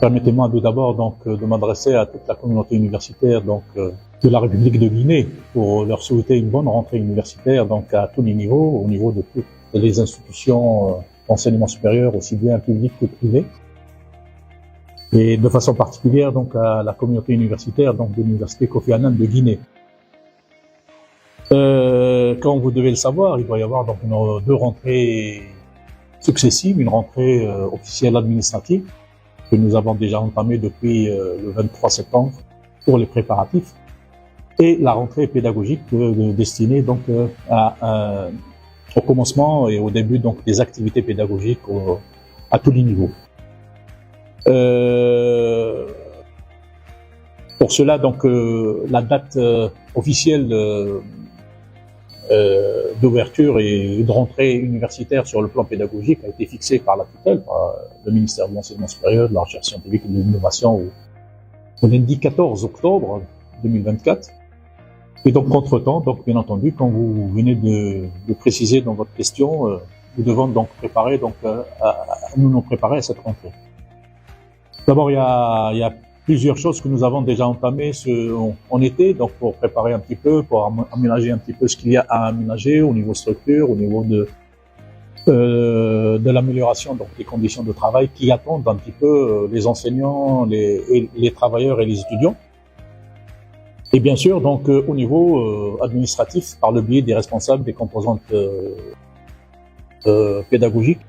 Permettez-moi tout d'abord de m'adresser à toute la communauté universitaire de la République de Guinée pour leur souhaiter une bonne rentrée universitaire à tous les niveaux, au niveau de toutes les institutions d'enseignement supérieur, aussi bien publiques que privées, et de façon particulière à la communauté universitaire de l'université Kofi Annan de Guinée. Comme vous devez le savoir, il doit y avoir deux rentrées successives, une rentrée officielle administrative que nous avons déjà entamée depuis le 23 septembre pour les préparatifs, et la rentrée pédagogique destinée au commencement et au début des activités pédagogiques à tous les niveaux. Pour cela, la date officielle d'ouverture et de rentrée universitaire sur le plan pédagogique a été fixée par la tutelle, par le ministère de l'Enseignement supérieur, de la Recherche scientifique et de l'Innovation au lundi 14 octobre 2024. Et entre-temps, bien entendu, quand vous venez de préciser dans votre question, nous devons préparer, nous préparer à cette rentrée. D'abord, il y a plusieurs choses que nous avons déjà entamées en été, pour préparer un petit peu, pour aménager un petit peu ce qu'il y a à aménager au niveau structure, au niveau de l'amélioration des conditions de travail qui attendent un petit peu les enseignants, les travailleurs et les étudiants. Et bien sûr, au niveau administratif, par le biais des responsables des composantes pédagogiques,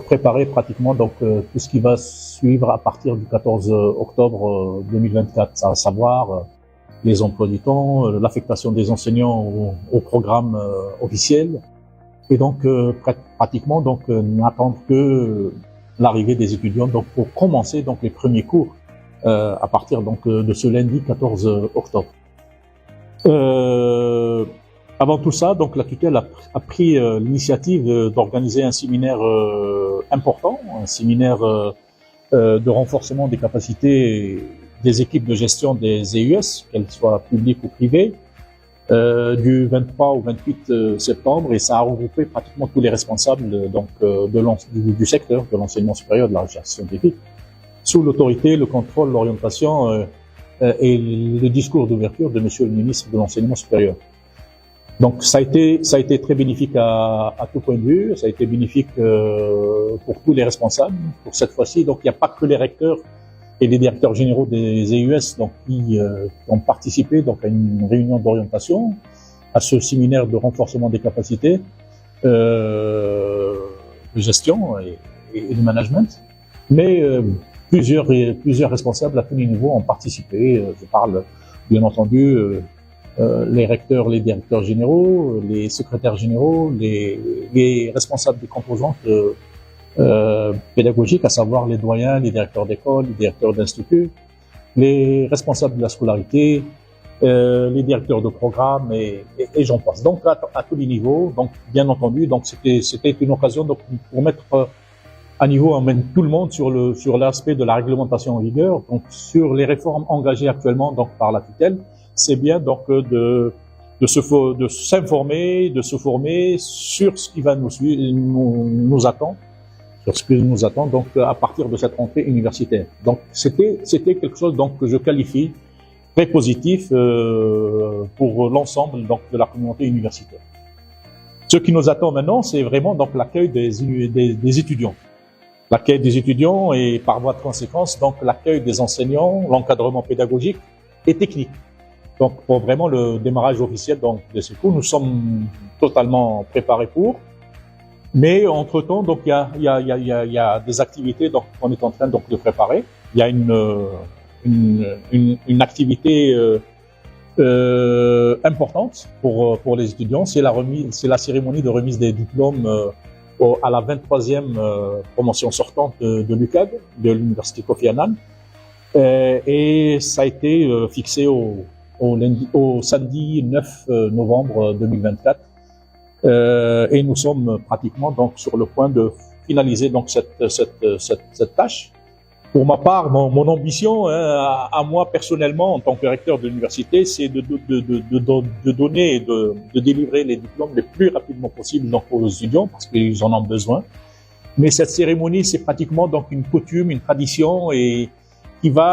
préparer pratiquement tout ce qui va suivre à partir du 14 octobre 2024, à savoir les emplois du temps, l'affectation des enseignants au programme officiel, et pratiquement n'attendre que l'arrivée des étudiants pour commencer les premiers cours à partir de ce lundi 14 octobre. Avant tout ça, la tutelle a pris l'initiative d'organiser un séminaire important, un séminaire de renforcement des capacités des équipes de gestion des EUS, qu'elles soient publiques ou privées, du 23 au 28 septembre, et ça a regroupé pratiquement tous les responsables du secteur de l'enseignement supérieur, de la recherche scientifique, sous l'autorité, le contrôle, l'orientation et le discours d'ouverture de Monsieur le ministre de l'Enseignement supérieur. Donc ça a été très bénéfique à tout point de vue, ça a été bénéfique pour tous les responsables. Pour cette fois-ci, il n'y a pas que les recteurs et les directeurs généraux des EUS qui ont participé à une réunion d'orientation, à ce séminaire de renforcement des capacités de gestion et de management, mais plusieurs responsables à tous les niveaux ont participé. Je parle bien entendu les recteurs, les directeurs généraux, les secrétaires généraux, les responsables des composantes pédagogiques, à savoir les doyens, les directeurs d'école, les directeurs d'institut, les responsables de la scolarité, les directeurs de programme et j'en passe. Donc à tous les niveaux. Donc bien entendu, c'était une occasion pour mettre à niveau tout le monde sur l'aspect de la réglementation en vigueur, sur les réformes engagées actuellement par la tutelle. C'est bien de s'informer, de se former sur ce qui va nous attend, sur ce qui nous attend à partir de cette rentrée universitaire. Donc c'était quelque chose que je qualifie très positif pour l'ensemble de la communauté universitaire. Ce qui nous attend maintenant, c'est vraiment l'accueil des étudiants. L'accueil des étudiants et par voie de conséquence l'accueil des enseignants, l'encadrement pédagogique et technique. Pour vraiment le démarrage officiel de ce cours, nous sommes totalement préparés pour. Mais entre-temps, il y a des activités qu'on est en train de préparer. Il y a une activité importante pour les étudiants. C'est la cérémonie de remise des diplômes à la 23e promotion sortante de l'UCAD, de l'université Kofi Annan. Et ça a été fixé au samedi 9 novembre 2024. Et nous sommes pratiquement sur le point de finaliser cette tâche. Pour ma part, mon ambition, à moi personnellement, en tant que recteur de l'université, c'est de donner et de délivrer les diplômes les plus rapidement possible aux étudiants, parce qu'ils en ont besoin. Mais cette cérémonie, c'est pratiquement donc une coutume, une tradition, et qui va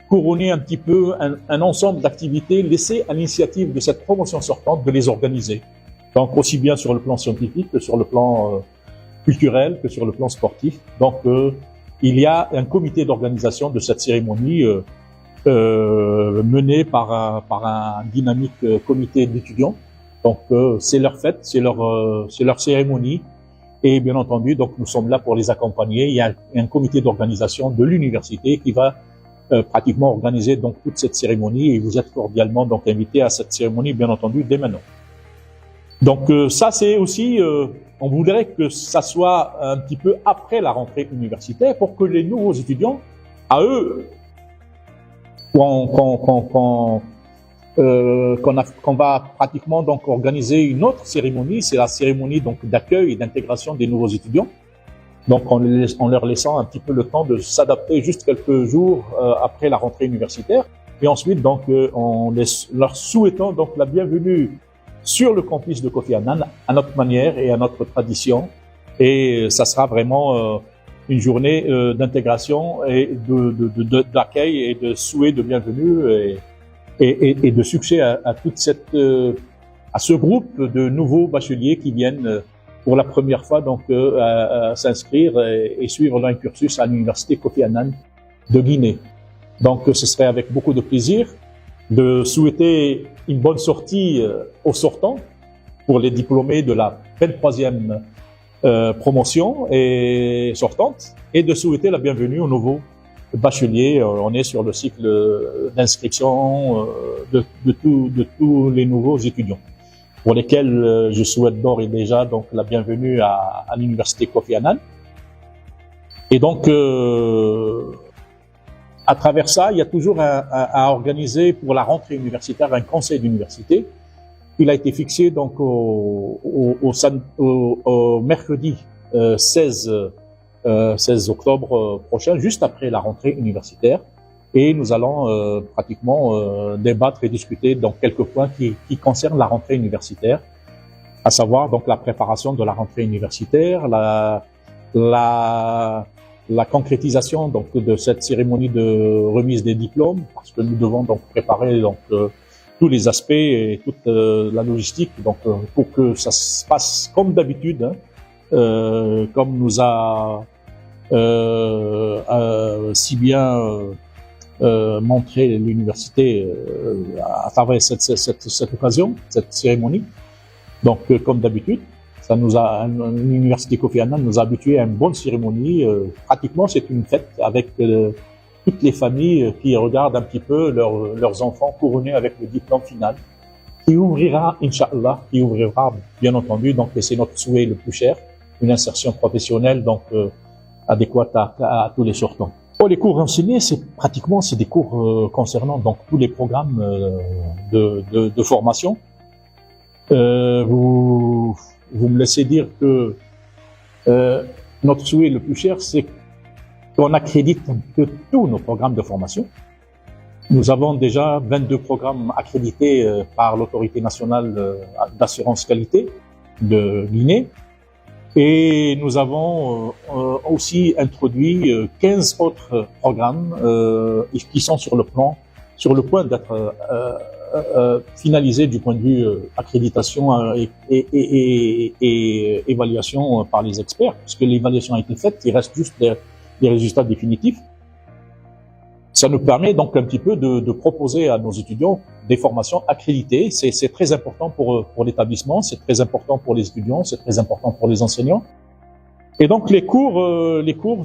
couronner un petit peu un ensemble d'activités laissées à l'initiative de cette promotion sortante de les organiser. Donc aussi bien sur le plan scientifique que sur le plan culturel, que sur le plan sportif. Donc il y a un comité d'organisation de cette cérémonie mené par un dynamique comité d'étudiants. Donc c'est leur fête, c'est leur cérémonie. Et bien entendu, donc nous sommes là pour les accompagner. Il y a un comité d'organisation de l'université qui va pratiquement organiser donc toute cette cérémonie, et vous êtes cordialement donc invités à cette cérémonie, bien entendu, dès maintenant. Donc ça, c'est aussi, on voudrait que ça soit un petit peu après la rentrée universitaire pour que les nouveaux étudiants, à eux, qu'on va pratiquement donc organiser une autre cérémonie, c'est la cérémonie donc d'accueil et d'intégration des nouveaux étudiants. Donc en leur laissant un petit peu le temps de s'adapter juste quelques jours après la rentrée universitaire, et ensuite donc en leur souhaitant donc la bienvenue sur le campus de Kofi Annan à notre manière et à notre tradition, et ça sera vraiment une journée d'intégration et d'accueil et de souhait de bienvenue et de succès à toute cette à ce groupe de nouveaux bacheliers qui viennent pour la première fois donc à s'inscrire et suivre un cursus à l'université Kofi Annan de Guinée. Donc ce serait avec beaucoup de plaisir de souhaiter une bonne sortie aux sortants pour les diplômés de la 23e promotion et sortante, et de souhaiter la bienvenue aux nouveaux bacheliers. On est sur le cycle d'inscription de tous les nouveaux étudiants, pour lesquels je souhaite d'ores et déjà donc la bienvenue à l'université Kofi Annan. Et donc à travers ça, il y a toujours à organiser pour la rentrée universitaire un conseil d'université. Il a été fixé donc au mercredi 16 octobre prochain, juste après la rentrée universitaire, et nous allons pratiquement débattre et discuter donc quelques points qui concernent la rentrée universitaire, à savoir donc la préparation de la rentrée universitaire, la concrétisation donc de cette cérémonie de remise des diplômes, parce que nous devons donc préparer donc tous les aspects et toute la logistique donc pour que ça se passe comme d'habitude, comme nous a si bien montré l'université à travers cette occasion, cette cérémonie. Donc comme d'habitude, l'université Kofi Annan nous a habitués à une bonne cérémonie. Pratiquement, c'est une fête avec toutes les familles qui regardent un petit peu leurs enfants couronnés avec le diplôme final, qui ouvrira, Inch'Allah, bien entendu, donc, et c'est notre souhait le plus cher, une insertion professionnelle donc adéquate à tous les sortants. Pour les cours enseignés, c'est des cours concernant donc tous les programmes de formation. Vous me laissez dire que notre souhait le plus cher, c'est qu'on accrédite que tous nos programmes de formation. Nous avons déjà 22 programmes accrédités par l'autorité nationale d'assurance qualité de Guinée, et nous avons aussi introduit 15 autres programmes qui sont sur le point d'être finalisé du point de vue accréditation et évaluation par les experts, puisque l'évaluation a été faite, il reste juste les résultats définitifs. Ça nous permet donc un petit peu de proposer à nos étudiants des formations accréditées. C'est très important pour l'établissement, c'est très important pour les étudiants, c'est très important pour les enseignants. Et donc les cours,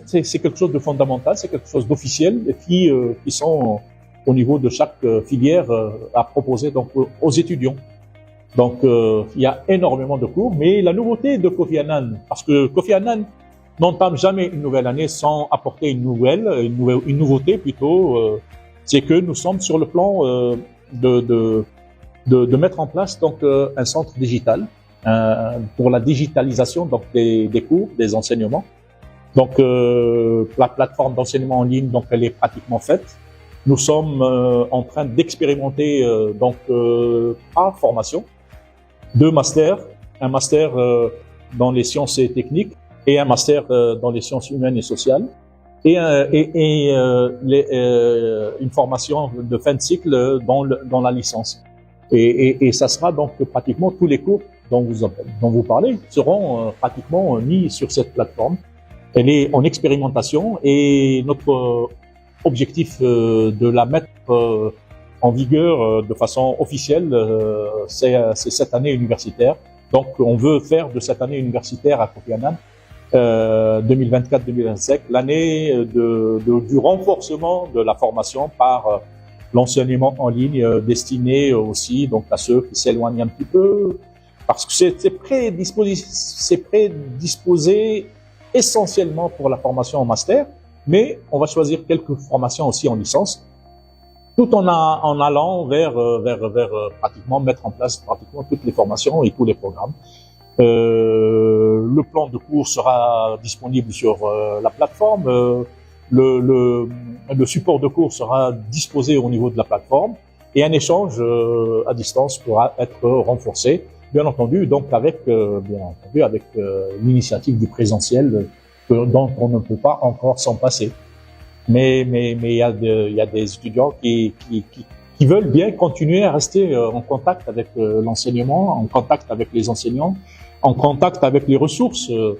c'est quelque chose de fondamental, c'est quelque chose d'officiel qui sont au niveau de chaque filière à proposer donc aux étudiants. Donc il y a énormément de cours, mais la nouveauté de Kofi Annan, parce que Kofi Annan n'entame jamais une nouvelle année sans apporter une nouveauté plutôt, c'est que nous sommes sur le plan de mettre en place donc un centre digital pour la digitalisation donc des cours, des enseignements. Donc la plateforme d'enseignement en ligne donc elle est pratiquement faite. Nous sommes en train d'expérimenter donc 3 formations, 2 masters, un master dans les sciences et techniques et un master dans les sciences humaines et sociales, et une formation de fin de cycle dans la licence. Et ça sera donc pratiquement tous les cours dont vous parlez seront pratiquement mis sur cette plateforme. Elle est en expérimentation et notre objectif de la mettre en vigueur de façon officielle, c'est cette année universitaire. Donc, on veut faire de cette année universitaire à Kofi Annan 2024-2025 l'année du renforcement de la formation par l'enseignement en ligne destiné aussi donc à ceux qui s'éloignent un petit peu, parce que c'est prédisposé essentiellement pour la formation en master, mais on va choisir quelques formations aussi en licence, tout en allant vers pratiquement mettre en place pratiquement toutes les formations et tous les programmes. Le plan de cours sera disponible sur la plateforme. Le support de cours sera disposé au niveau de la plateforme et un échange à distance pourra être renforcé, bien entendu, donc avec l'initiative du présentiel dont on ne peut pas encore s'en passer. Mais il y a des étudiants qui veulent bien continuer à rester en contact avec l'enseignement, en contact avec les enseignants, en contact avec les ressources de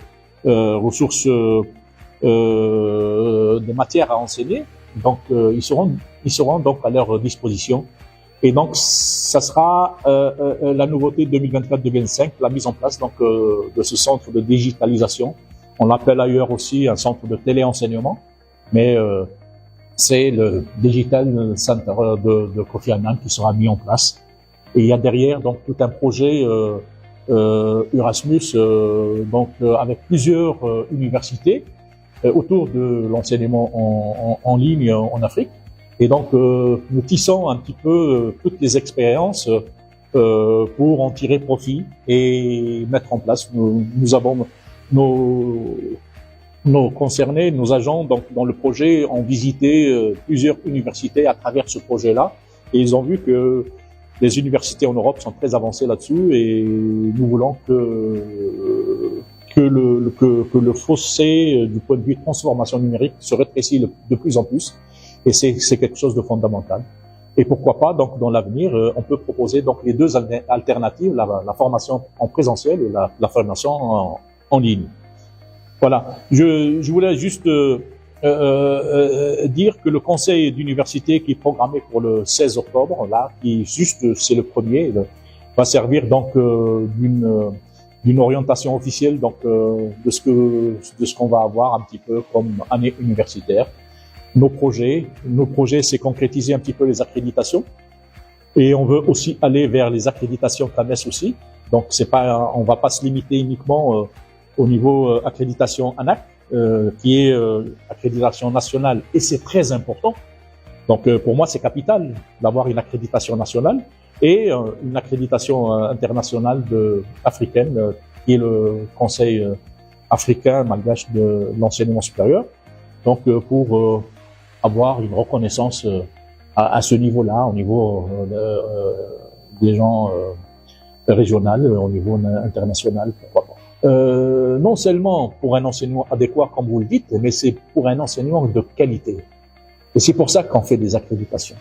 matières à enseigner. Donc ils seront donc à leur disposition. Et donc ça sera la nouveauté 2024-2025, la mise en place donc de ce centre de digitalisation. On l'appelle ailleurs aussi un centre de téléenseignement, mais c'est le Digital Center de Kofi Annan qui sera mis en place. Et il y a derrière donc tout un projet Erasmus avec plusieurs universités autour de l'enseignement en ligne en Afrique. Et donc nous tissons un petit peu toutes les expériences pour en tirer profit et mettre en place. Nous avons nos concernés, nos agents donc dans le projet ont visité plusieurs universités à travers ce projet-là et ils ont vu que les universités en Europe sont très avancées là-dessus et nous voulons que le fossé du point de vue de transformation numérique se rétrécit de plus en plus et c'est quelque chose de fondamental. Et pourquoi pas donc dans l'avenir on peut proposer donc les deux alternatives, la formation en présentiel et la formation en ligne. Voilà, je voulais juste dire que le conseil d'université qui est programmé pour le 16 octobre, là, qui juste c'est le premier, va servir donc d'une orientation officielle donc de ce qu'on va avoir un petit peu comme année universitaire. Nos projets, c'est concrétiser un petit peu les accréditations et on veut aussi aller vers les accréditations CAMES aussi. Donc on va pas se limiter uniquement au niveau accréditation ANAC, qui est accréditation nationale, et c'est très important. Donc pour moi, c'est capital d'avoir une accréditation nationale et une accréditation internationale africaine, qui est le Conseil africain malgache de l'enseignement supérieur. Donc pour avoir une reconnaissance à ce niveau-là, au niveau des gens régional, au niveau international, pourquoi pas. Non seulement pour un enseignement adéquat, comme vous le dites, mais c'est pour un enseignement de qualité. Et c'est pour ça qu'on fait des accréditations.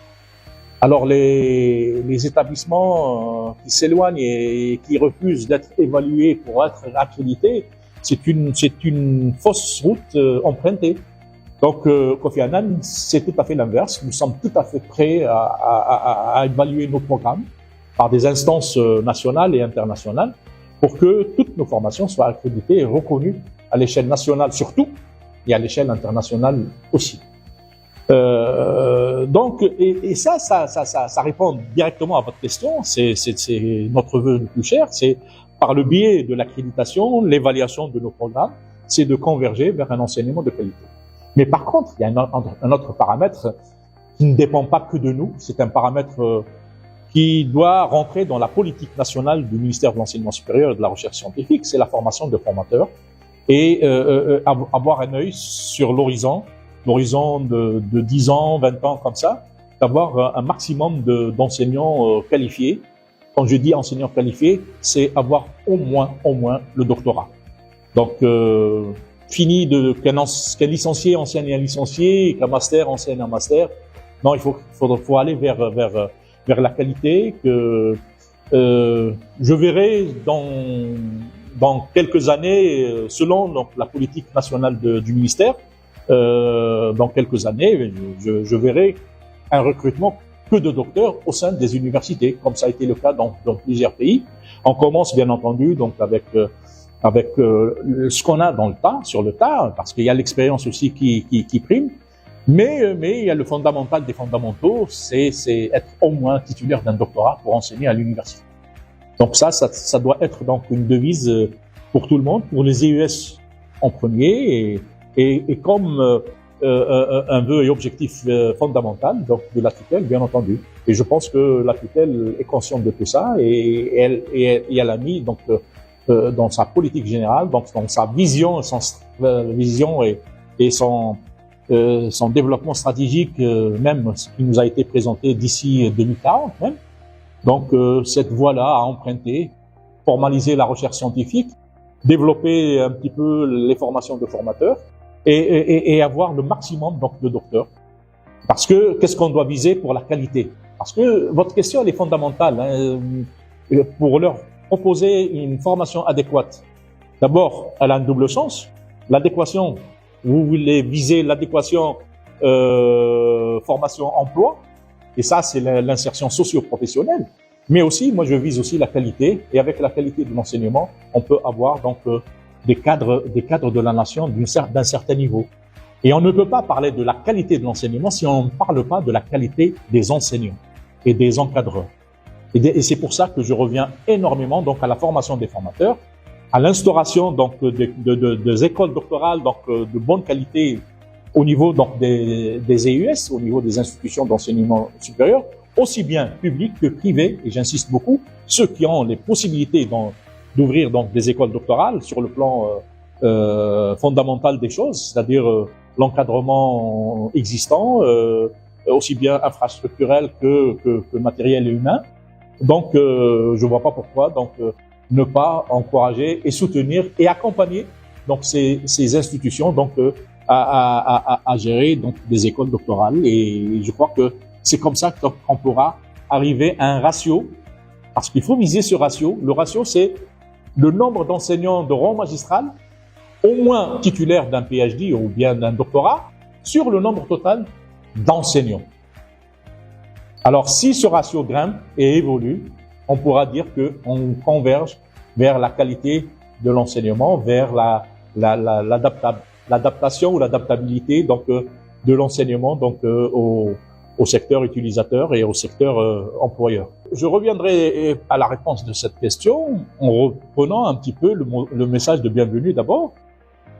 Alors les établissements qui s'éloignent et qui refusent d'être évalués pour être accrédités, c'est une fausse route empruntée. Donc Kofi Annan, c'est tout à fait l'inverse. Nous sommes tout à fait prêts à évaluer nos programmes par des instances nationales et internationales, pour que toutes nos formations soient accréditées et reconnues à l'échelle nationale surtout, et à l'échelle internationale aussi. Donc, et ça répond directement à votre question, c'est notre vœu le plus cher, c'est par le biais de l'accréditation, l'évaluation de nos programmes, c'est de converger vers un enseignement de qualité. Mais par contre, il y a un autre paramètre qui ne dépend pas que de nous, c'est un paramètre qui doit rentrer dans la politique nationale du ministère de l'Enseignement supérieur et de la Recherche scientifique, c'est la formation de formateurs et avoir un œil sur l'horizon de 10 ans, 20 ans comme ça, d'avoir un maximum d'enseignants qualifiés. Quand je dis enseignants qualifiés, c'est avoir au moins le doctorat. Donc, fini qu'un licencié enseigne un licencié, qu'un master enseigne un master. Non, il faut aller vers la qualité que je verrai dans quelques années, selon donc la politique nationale du ministère, dans quelques années, je verrai un recrutement que de docteurs au sein des universités, comme ça a été le cas dans plusieurs pays. On commence bien entendu donc avec ce qu'on a dans le tas, sur le tas, parce qu'il y a l'expérience aussi qui prime. Mais il y a le fondamental des fondamentaux, c'est être au moins titulaire d'un doctorat pour enseigner à l'université. Donc ça doit être donc une devise pour tout le monde, pour les EUS en premier, et comme un vœu et objectif fondamental donc de la tutelle, bien entendu. Et je pense que la tutelle est consciente de tout ça, et elle a mis donc dans sa politique générale, donc dans sa vision, et son développement stratégique, même ce qui nous a été présenté d'ici 2040 même. Donc cette voie-là à emprunter, formaliser la recherche scientifique, développer un petit peu les formations de formateurs et avoir le maximum donc de docteurs. Parce que qu'est-ce qu'on doit viser pour la qualité? Parce que votre question elle est fondamentale, hein, pour leur proposer une formation adéquate. D'abord, elle a un double sens. L'adéquation, vous voulez viser l'adéquation formation-emploi, et ça, c'est l'insertion socio-professionnelle. Mais aussi, moi, je vise aussi la qualité, et avec la qualité de l'enseignement, on peut avoir donc des cadres de la nation d'un certain niveau. Et on ne peut pas parler de la qualité de l'enseignement si on ne parle pas de la qualité des enseignants et des encadreurs. Et c'est pour ça que je reviens énormément donc à la formation des formateurs, à l'instauration donc des écoles doctorales donc de bonne qualité au niveau donc des EUS, au niveau des institutions d'enseignement supérieur, aussi bien publics que privés, et j'insiste beaucoup, ceux qui ont les possibilités d'ouvrir donc des écoles doctorales sur le plan fondamental des choses, c'est-à-dire l'encadrement existant, aussi bien infrastructurel que matériel et humain. Donc, je vois pas pourquoi ne pas encourager et soutenir et accompagner donc ces institutions donc à gérer donc des écoles doctorales, et je crois que c'est comme ça qu'on pourra arriver à un ratio, parce qu'il faut viser ce ratio. Le ratio, c'est le nombre d'enseignants de rang magistral, au moins titulaires d'un PhD ou bien d'un doctorat, sur le nombre total d'enseignants. Alors, si ce ratio grimpe et évolue, on pourra dire qu'on converge vers la qualité de l'enseignement, vers l'adaptation ou l'adaptabilité donc de l'enseignement donc au secteur utilisateur et au secteur employeur. Je reviendrai à la réponse de cette question en reprenant un petit peu le message de bienvenue d'abord.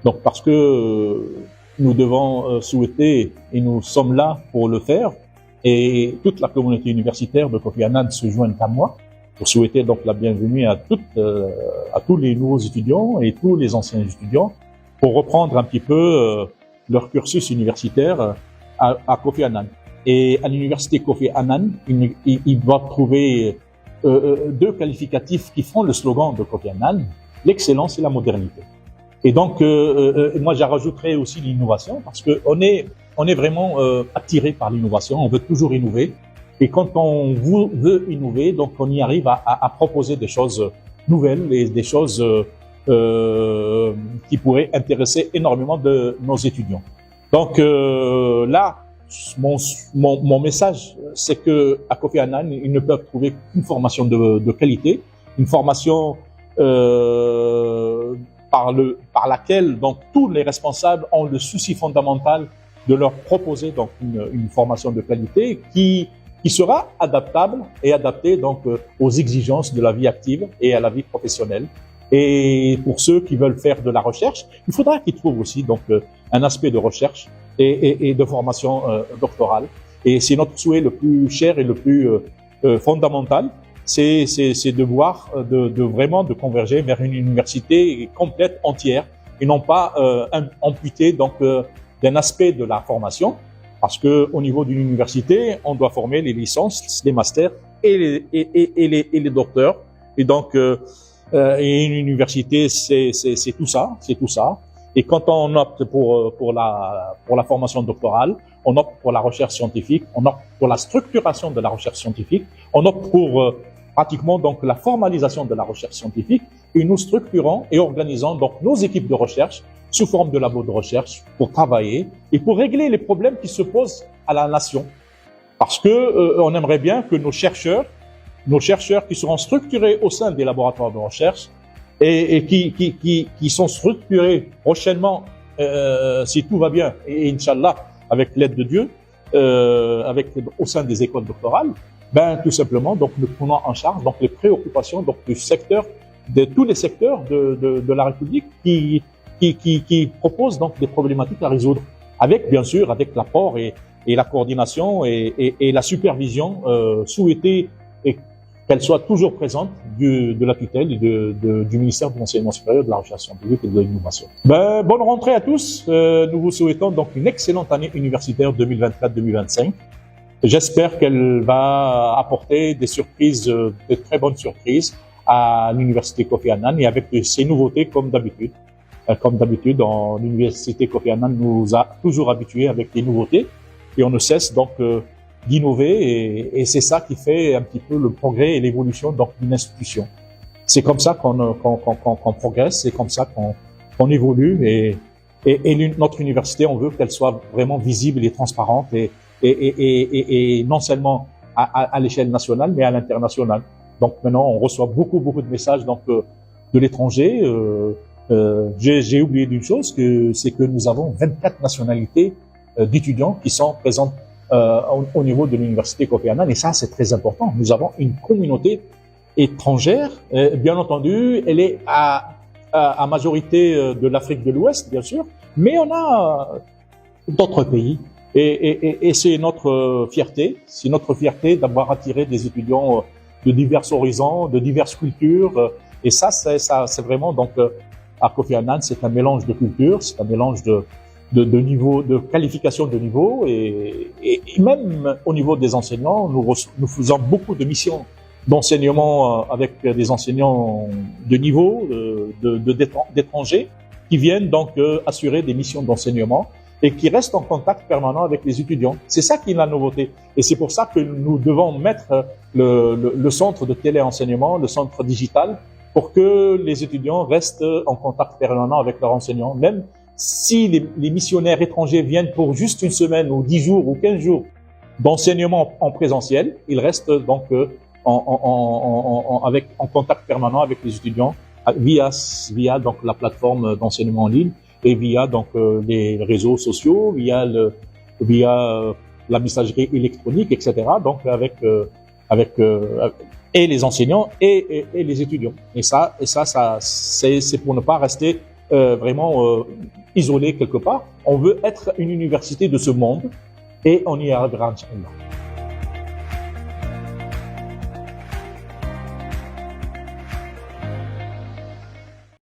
Donc parce que nous devons souhaiter, et nous sommes là pour le faire, et toute la communauté universitaire de Kofi Annan se joint à moi pour souhaiter donc la bienvenue à tous les nouveaux étudiants et tous les anciens étudiants pour reprendre un petit peu leur cursus universitaire à Kofi Annan. Et à l'université Kofi Annan, ils doivent trouver deux qualificatifs qui font le slogan de Kofi Annan, l'excellence et la modernité. Et donc, moi, j'ajouterais aussi l'innovation, parce que on est vraiment attiré par l'innovation. On veut toujours innover. Et quand on veut innover, donc on y arrive à proposer des choses nouvelles et des choses qui pourraient intéresser énormément de nos étudiants. Donc là, mon message, c'est que à Kofi Annan, ils ne peuvent trouver qu'une formation de qualité, une formation par laquelle donc tous les responsables ont le souci fondamental de leur proposer donc une formation de qualité qui sera adaptable et adaptée donc aux exigences de la vie active et à la vie professionnelle. Et pour ceux qui veulent faire de la recherche, il faudra qu'ils trouvent aussi donc un aspect de recherche et de formation doctorale. Et c'est notre souhait le plus cher et le plus fondamental, c'est de voir de vraiment de converger vers une université complète, entière, et non pas amputée donc d'un aspect de la formation, parce que au niveau d'une université, on doit former les licences, les masters et les docteurs. Et donc Et une université, c'est tout ça, c'est tout ça. Et quand on opte pour la formation doctorale, on opte pour la recherche scientifique, on opte pour la structuration de la recherche scientifique, on opte pour pratiquement donc la formalisation de la recherche scientifique, et nous structurons et organisons donc nos équipes de recherche sous forme de labos de recherche pour travailler et pour régler les problèmes qui se posent à la nation. Parce que on aimerait bien que nos chercheurs qui seront structurés au sein des laboratoires de recherche et qui sont structurés prochainement, si tout va bien, et Inch'Allah, avec l'aide de Dieu, au sein des écoles doctorales, ben tout simplement, donc nous prenons en charge donc les préoccupations donc du secteur, de tous les secteurs de la République qui proposent donc des problématiques à résoudre, avec bien sûr avec l'apport et la coordination et la supervision souhaitée et qu'elle soit toujours présente de la tutelle et du ministère de l'Enseignement supérieur, de la Recherche scientifique et de l'Innovation. Ben, bonne rentrée à tous. Nous vous souhaitons donc une excellente année universitaire 2024-2025. J'espère qu'elle va apporter des surprises, de très bonnes surprises à l'université Kofi Annan et avec ses nouveautés comme d'habitude. Comme d'habitude, l'université Kofi Annan nous a toujours habitués avec des nouveautés et on ne cesse donc d'innover et c'est ça qui fait un petit peu le progrès et l'évolution d'une institution. C'est comme ça qu'on progresse, c'est comme ça qu'on évolue et notre université, on veut qu'elle soit vraiment visible et transparente et non seulement à l'échelle nationale mais à l'international. Donc maintenant, on reçoit beaucoup de messages donc de l'étranger. J'ai oublié d'une chose, c'est que nous avons 24 nationalités d'étudiants qui sont présentes au niveau de l'université Kofi Annan et ça c'est très important. Nous avons une communauté étrangère, bien entendu, elle est à majorité de l'Afrique de l'Ouest bien sûr, mais on a d'autres pays et c'est notre fierté d'avoir attiré des étudiants de divers horizons, de diverses cultures et ça c'est vraiment donc à Kofi Annan c'est un mélange de cultures, c'est un mélange de niveau, de qualification de niveau et même au niveau des enseignants, nous faisons beaucoup de missions d'enseignement avec des enseignants de niveau, d'étrangers qui viennent donc assurer des missions d'enseignement et qui restent en contact permanent avec les étudiants. C'est ça qui est la nouveauté et c'est pour ça que nous devons mettre le centre de téléenseignement, le centre digital pour que les étudiants restent en contact permanent avec leurs enseignants, même si les missionnaires étrangers viennent pour juste une semaine ou 10 jours ou 15 jours d'enseignement en présentiel, ils restent donc en contact permanent avec les étudiants via donc la plateforme d'enseignement en ligne et via donc les réseaux sociaux, via la messagerie électronique, etc. Donc et les enseignants et les étudiants. Et ça c'est pour ne pas rester vraiment isolé quelque part. On veut être une université de ce monde et on y arrivera, Inch'Allah.